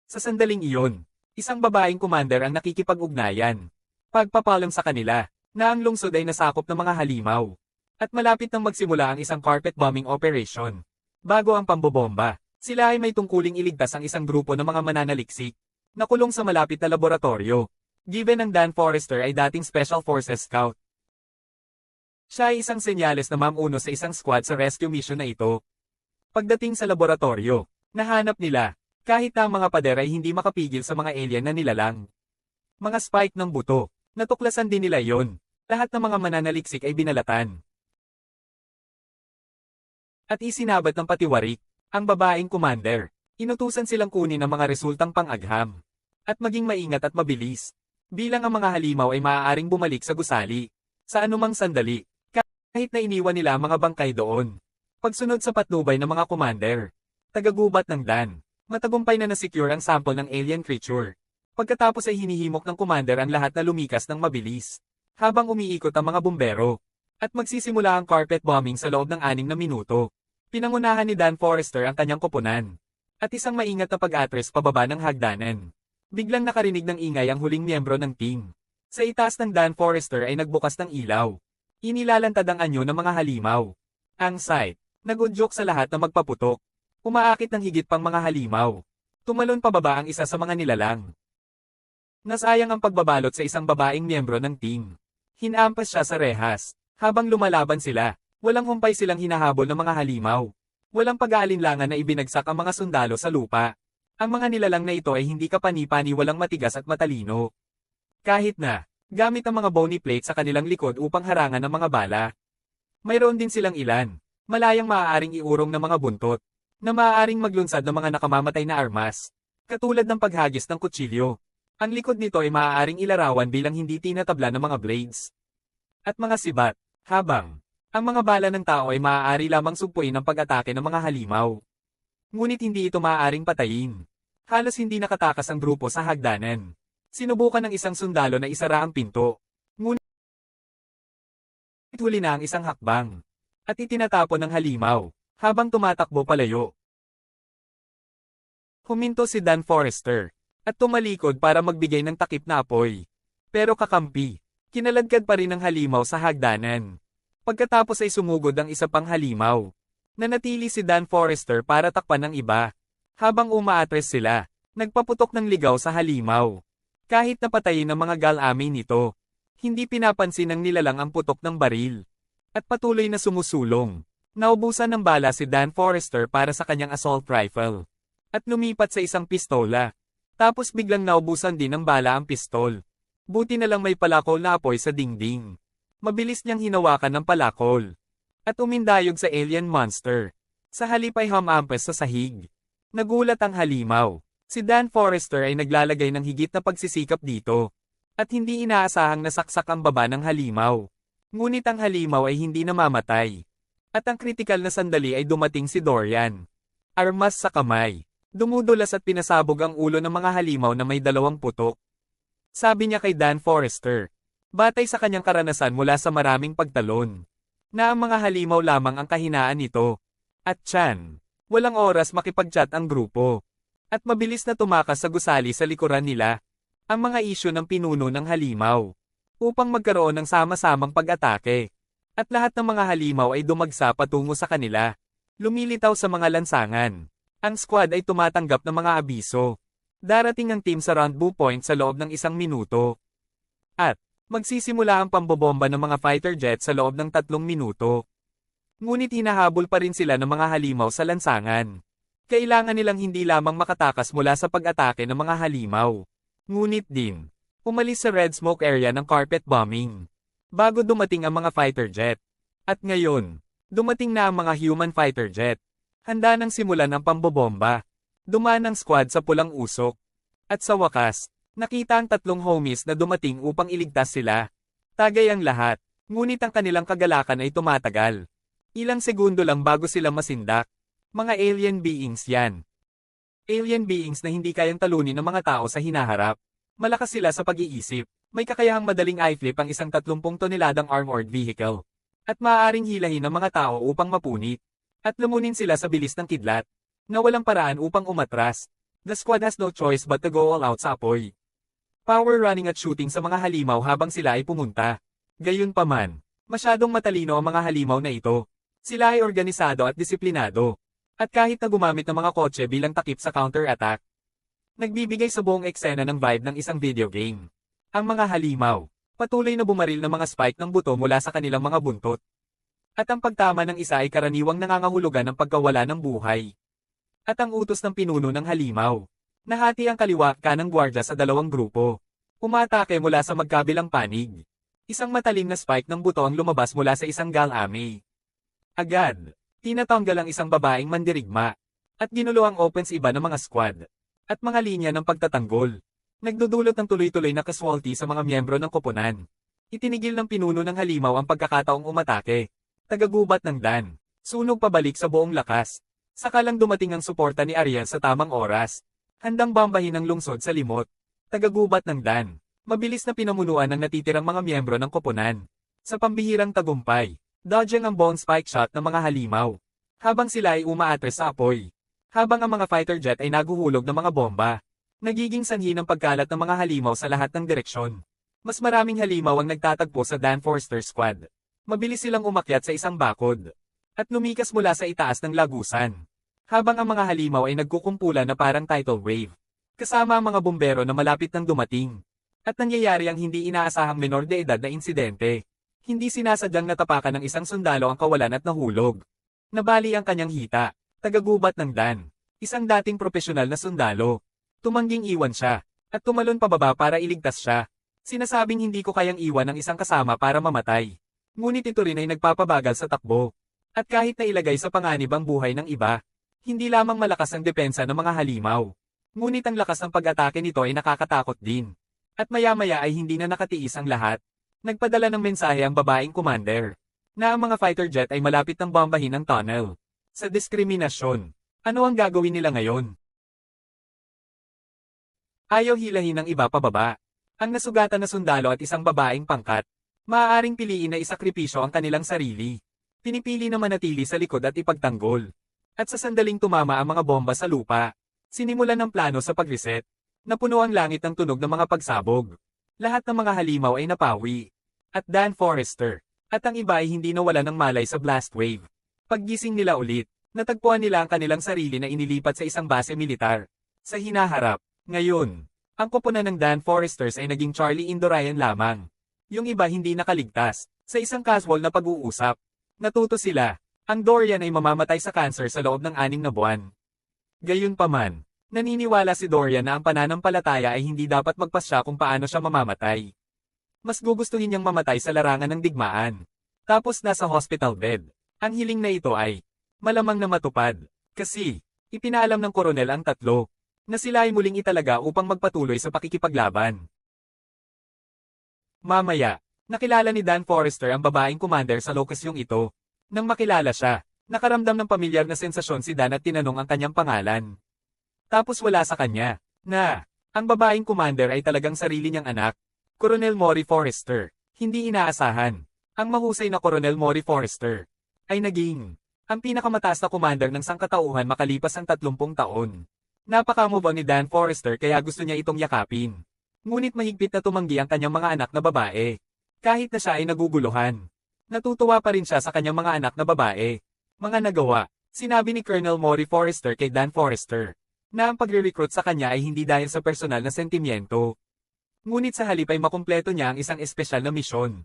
Sa sandaling iyon, isang babaeng commander ang nakikipag-ugnayan. Pagpapalam sa kanila, na ang lungsod ay nasakop ng mga halimaw. At malapit nang magsimula ang isang carpet bombing operation. Bago ang pambobomba, sila ay may tungkuling iligtas ang isang grupo ng mga mananaliksik. Nakulong sa malapit na laboratorio. Given ang Dan Forrester ay dating Special Forces Scout. Siya ay isang senyales na mamuno sa isang squad sa rescue mission na ito. Pagdating sa laboratorio, nahanap nila, kahit na ang mga pader ay hindi makapigil sa mga alien na nilalang. Mga spike ng buto, natuklasan din nila yon. Lahat ng mga mananaliksik ay binalatan. At isinabat ng patiwarik, ang babaeng commander. Inutusan silang kunin ang mga resultang pang-agham. At maging maingat at mabilis. Bilang ang mga halimaw ay maaaring bumalik sa gusali. Sa anumang sandali. Kahit na iniwan nila ang mga bangkay doon. Pagsunod sa patnubay ng mga commander. Tagagubat ng Dan. Matagumpay na na-secure ang sample ng alien creature. Pagkatapos ay hinihimok ng commander ang lahat na lumikas ng mabilis. Habang umiikot ang mga bumbero. At magsisimula ang carpet bombing sa loob ng 6 na minuto. Pinangunahan ni Dan Forrester ang kanyang koponan. At isang maingat na pag-atres pababa ng hagdanan. Biglang nakarinig ng ingay ang huling miyembro ng team. Sa itaas ng Dan Forrester ay nagbukas ng ilaw. Inilalantad ang anyo ng mga halimaw. Ang sight, nagudyok sa lahat na magpaputok. Umaakit ng higit pang mga halimaw. Tumalon pababa ang isa sa mga nilalang. Nasayang ang pagbabalot sa isang babaeng miyembro ng team. Hinampas siya sa rehas. Habang lumalaban sila, walang humpay silang hinahabol ng mga halimaw. Walang pag-aalinlangan na ibinagsak ang mga sundalo sa lupa. Ang mga nilalang na ito ay hindi kapani-pani walang matigas at matalino. Kahit na, gamit ang mga bony plate sa kanilang likod upang harangan ang mga bala. Mayroon din silang ilan, malayang maaaring iurong ng mga buntot, na maaaring maglunsad ng mga nakamamatay na armas, katulad ng paghagis ng kutsilyo. Ang likod nito ay maaaring ilarawan bilang hindi tinatabla ng mga blades. At mga sibat, habang ang mga bala ng tao ay maaari lamang sugpuin ang pag-atake ng mga halimaw. Ngunit hindi ito maaaring patayin. Halos hindi nakatakas ang grupo sa hagdanan. Sinubukan ng isang sundalo na isara ang pinto. Ngunit huli na ang isang hakbang. At itinatapon ng halimaw, habang tumatakbo palayo. Huminto si Dan Forrester, at tumalikod para magbigay ng takip na apoy. Pero kakampi, kinaladkad pa rin ang halimaw sa hagdanan. Pagkatapos ay sumugod ang isa pang halimaw. Nanatili si Dan Forrester para takpan ng iba. Habang umaatres sila, nagpaputok ng ligaw sa halimaw. Kahit napatayin ang mga gal-amay nito, hindi pinapansin ng nilalang ang putok ng baril. At patuloy na sumusulong. Naubusan ng bala si Dan Forrester para sa kanyang assault rifle. At lumipat sa isang pistola. Tapos biglang naubusan din ng bala ang pistol. Buti na lang may palakol na apoy sa dingding. Mabilis niyang hinawakan ng palakol. At umindayog sa alien monster. Sa halip ay humampas sa sahig. Nagulat ang halimaw. Si Dan Forrester ay naglalagay ng higit na pagsisikap dito. At hindi inaasahang nasaksak ang baba ng halimaw. Ngunit ang halimaw ay hindi namamatay. At ang kritikal na sandali ay dumating si Dorian. Armas sa kamay. Dumudulas at pinasabog ang ulo ng mga halimaw na may 2 putok. Sabi niya kay Dan Forrester. Batay sa kanyang karanasan mula sa maraming pagtalon. Na ang mga halimaw lamang ang kahinaan nito. At tiyan, walang oras makipag-chat ang grupo. At mabilis na tumakas sa gusali sa likuran nila. Ang mga isyu ng pinuno ng halimaw. Upang magkaroon ng sama-samang pag-atake. At lahat ng mga halimaw ay dumagsa patungo sa kanila. Lumilitaw sa mga lansangan. Ang squad ay tumatanggap ng mga abiso. Darating ang team sa rendezvous point sa loob ng 1 minuto. At magsisimula ang pambobomba ng mga fighter jet sa loob ng 3 minuto. Ngunit hinahabol pa rin sila ng mga halimaw sa lansangan. Kailangan nilang hindi lamang makatakas mula sa pag-atake ng mga halimaw. Ngunit din, umalis sa red smoke area ng carpet bombing. Bago dumating ang mga fighter jet. At ngayon, dumating na ang mga human fighter jet. Handa nang simulan ang pambobomba. Dumaan ang squad sa pulang usok. At sa wakas, nakita ang 3 homies na dumating upang iligtas sila. Tagay ang lahat, ngunit ang kanilang kagalakan ay tumatagal. Ilang segundo lang bago sila masindak. Mga alien beings yan. Alien beings na hindi kayang talunin ng mga tao sa hinaharap. Malakas sila sa pag-iisip. May kakayahang madaling i-flip ang isang 30 toneladang armored vehicle. At maaaring hilahin ng mga tao upang mapunit. At lumunin sila sa bilis ng kidlat. Na walang paraan upang umatras. The squad has no choice but to go all out sa apoy. Power running at shooting sa mga halimaw habang sila ay pumunta. Gayunpaman, masyadong matalino ang mga halimaw na ito. Sila ay organisado at disiplinado. At kahit na gumamit ng mga kotse bilang takip sa counter-attack, nagbibigay sa buong eksena ng vibe ng isang video game. Ang mga halimaw, patuloy na bumaril ng mga spike ng buto mula sa kanilang mga buntot. At ang pagtama ng isa ay karaniwang nangangahulugan ng pagkawala ng buhay. At ang utos ng pinuno ng halimaw. Nahati ang kaliwa kanang gwardya sa dalawang grupo. Umatake mula sa magkabilang panig. Isang matalim na spike ng buto ang lumabas mula sa isang galame. Agad, tinatanggal ang isang babaeng mandirigma. At ginulo ang offensive ng mga squad. At mga linya ng pagtatanggol. Nagdudulot ng tuloy-tuloy na casualty sa mga miyembro ng koponan. Itinigil ng pinuno ng halimaw ang pagkakataong umatake. Tagagubat ng Dan. Sunog pabalik sa buong lakas. Saka lang dumating ang suporta ni Ariel sa tamang oras. Handang bambahin ang lungsod sa limot. Tagagubat ng Dan. Mabilis na pinamunuan ng natitirang mga miyembro ng koponan. Sa pambihirang tagumpay, dodging ang bone spike shot ng mga halimaw. Habang sila ay umaatres sa apoy. Habang ang mga fighter jet ay naguhulog ng mga bomba. Nagiging sanhi ng pagkalat ng mga halimaw sa lahat ng direksyon. Mas maraming halimaw ang nagtatagpo sa Dan Forster squad. Mabilis silang umakyat sa isang bakod. At lumikas mula sa itaas ng lagusan. Habang ang mga halimaw ay nagkukumpulan na parang tidal wave. Kasama ang mga bumbero na malapit nang dumating. At nangyayari ang hindi inaasahang menor de edad na insidente. Hindi sinasadyang natapakan ng isang sundalo ang kawalan at nahulog. Nabali ang kanyang hita. Tagagubat ng Dan. Isang dating profesional na sundalo. Tumangging iwan siya. At tumalon pababa para iligtas siya. Sinasabing hindi ko kayang iwan ang isang kasama para mamatay. Ngunit ito rin ay nagpapabagal sa takbo. At kahit na ilagay sa panganib ang buhay ng iba, hindi lamang malakas ang depensa ng mga halimaw. Ngunit ang lakas ng pag-atake nito ay nakakatakot din. At maya-maya ay hindi na nakatiis ang lahat. Nagpadala ng mensahe ang babaeng commander, na ang mga fighter jet ay malapit ng bombahin ang tunnel. Sa diskriminasyon, ano ang gagawin nila ngayon? Ayaw hilahin ng iba pababa. Ang nasugatan na sundalo at isang babaeng pangkat, maaaring piliin na isakripisyo ang kanilang sarili. Pinipili na manatili sa likod at ipagtanggol. At sa sandaling tumama ang mga bomba sa lupa, sinimulan ng plano sa pag-reset. Napuno ang langit ng tunog ng mga pagsabog. Lahat ng mga halimaw ay napawi. At Dan Forrester, at ang iba ay hindi nawala ng malay sa blast wave. Paggising nila ulit, natagpuan nila ang kanilang sarili na inilipat sa isang base militar. Sa hinaharap, ngayon, ang koponan ng Dan Forresters ay naging Charlie Indorayan lamang. Yung iba hindi nakaligtas. Sa isang casual na pag-uusap, natuto sila, ang Dorian ay mamamatay sa cancer sa loob ng 6 na buwan. Gayunpaman, naniniwala si Dorian na ang pananampalataya ay hindi dapat magpasya kung paano siya mamamatay. Mas gugustuhin niyang mamatay sa larangan ng digmaan. Tapos nasa hospital bed. Ang hiling na ito ay malamang na matupad. Kasi, ipinaalam ng koronel ang tatlo, na sila ay muling italaga upang magpatuloy sa pakikipaglaban. Mamaya, nakilala ni Dan Forrester ang babaeng commander sa lokasyong ito. Nang makilala siya, nakaramdam ng pamilyar na sensasyon si Dan at tinanong ang kanyang pangalan. Tapos wala sa kanya, na, ang babaeng commander ay talagang sarili niyang anak, Colonel Maury Forrester. Hindi inaasahan, ang mahusay na Colonel Maury Forrester, ay naging, ang pinakamataas na commander ng sangkatauhan makalipas ang 30 taon. Napakamove ni Dan Forrester kaya gusto niya itong yakapin. Ngunit mahigpit na tumanggi ang kanyang mga anak na babae. Kahit na siya ay naguguluhan. Natutuwa pa rin siya sa kanyang mga anak na babae. Mga nagawa, sinabi ni Colonel Maury Forrester kay Dan Forrester, na ang pagre-recruit sa kanya ay hindi dahil sa personal na sentimiento. Ngunit sa halip ay makumpleto niya ang isang espesyal na misyon.